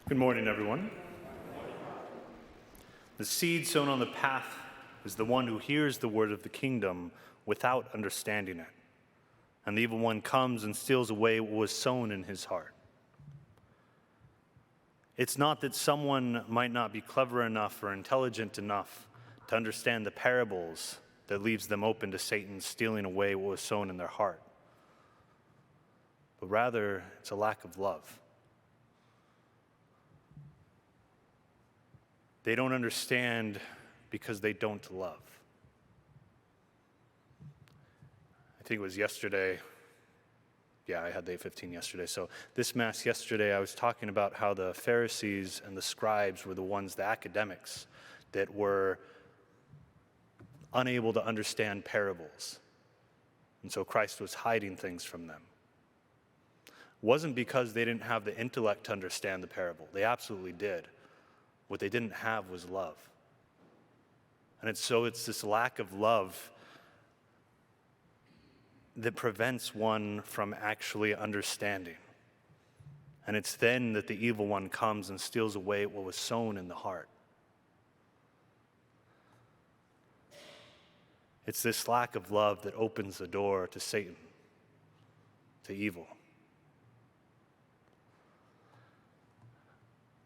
Good morning, everyone. The seed sown on the path is the one who hears the word of the kingdom without understanding it. And the evil one comes and steals away what was sown in his heart. It's not that someone might not be clever enough or intelligent enough to understand the parables that leaves them open to Satan stealing away what was sown in their heart. But rather, it's a lack of love. They don't understand because they don't love. I think it was yesterday. Yeah, I had day 15 yesterday. So this Mass yesterday, I was talking about how the Pharisees and the scribes were the ones, the academics, that were unable to understand parables. And so Christ was hiding things from them. It wasn't because they didn't have the intellect to understand the parable. They absolutely did. What they didn't have was love. And it's this lack of love that prevents one from actually understanding. And it's then that the evil one comes and steals away what was sown in the heart. It's this lack of love that opens the door to Satan, to evil.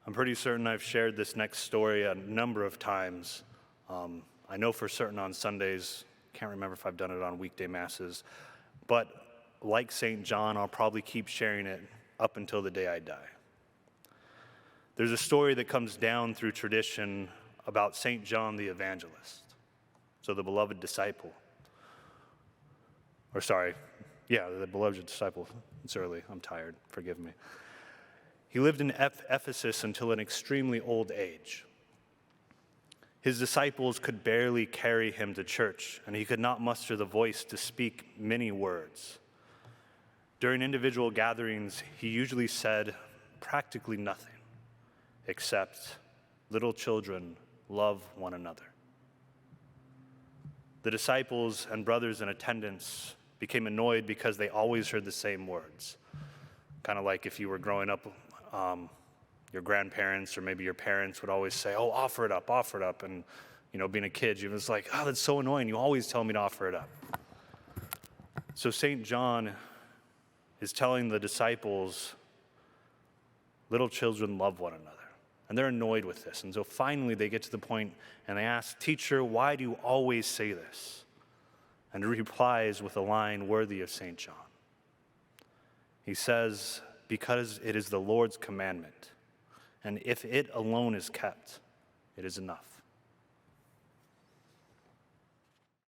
I'm pretty certain I've shared this next story a number of times. I know for certain on Sundays, can't remember if I've done it on weekday masses, but like St. John, I'll probably keep sharing it up until the day I die. There's a story that comes down through tradition about St. John the Evangelist, so the beloved disciple. The beloved disciple. It's early, I'm tired, forgive me. He lived in Ephesus until an extremely old age. His disciples could barely carry him to church, and he could not muster the voice to speak many words. During individual gatherings, he usually said practically nothing, except, "Little children, love one another." The disciples and brothers in attendance became annoyed because they always heard the same words. Kind of like if you were growing up, your grandparents or maybe your parents would always say, "Oh, offer it up." And, being a kid, you was like, "Oh, that's so annoying. You always tell me to offer it up." So St. John is telling the disciples, little children love one another. And they're annoyed with this. And so finally they get to the point and they ask, "Teacher, why do you always say this?" And he replies with a line worthy of St. John. He says, "Because it is the Lord's commandment, and if it alone is kept, it is enough."